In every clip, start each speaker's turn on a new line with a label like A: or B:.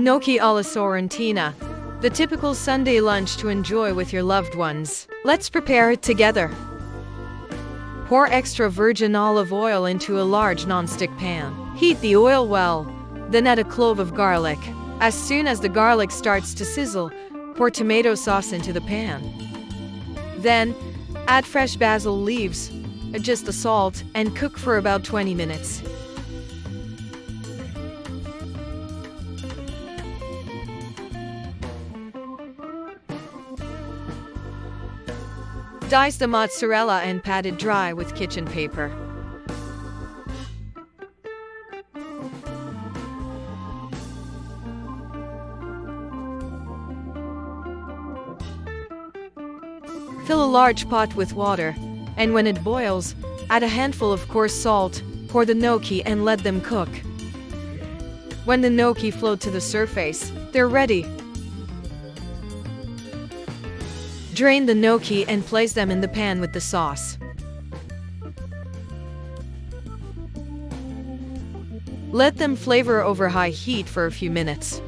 A: Gnocchi alla Sorrentina, the typical Sunday lunch to enjoy with your loved ones. Let's prepare it together. Pour extra virgin olive oil into a large non-stick pan. Heat the oil well, then add a clove of garlic. As soon as the garlic starts to sizzle, pour tomato sauce into the pan. Then, add fresh basil leaves, adjust the salt, and cook for about 20 minutes. Dice the mozzarella and pat it dry with kitchen paper. Fill a large pot with water, and when it boils, add a handful of coarse salt, pour the gnocchi and let them cook. When the gnocchi float to the surface, they're ready. Drain the gnocchi and place them in the pan with the sauce. Let them flavor over high heat for a few minutes.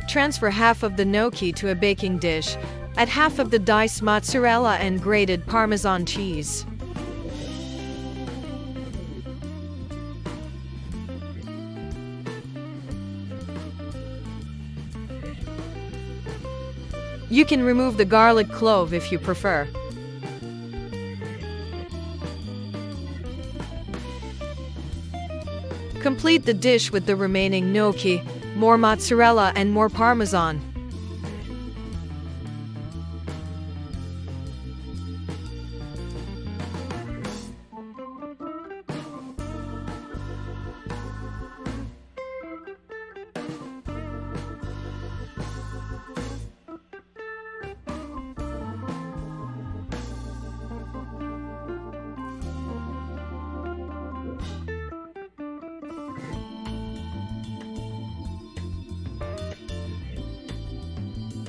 A: Transfer half of the gnocchi to a baking dish. Add half of the diced mozzarella and grated Parmesan cheese. You can remove the garlic clove if you prefer. Complete the dish with the remaining gnocchi, more mozzarella and more Parmesan.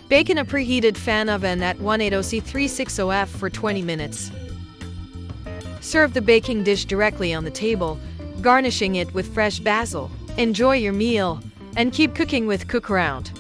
A: Bake in a preheated fan oven at 180 C 360F for 20 minutes. Serve the baking dish directly on the table, garnishing it with fresh basil. Enjoy your meal, and keep cooking with Cookaround.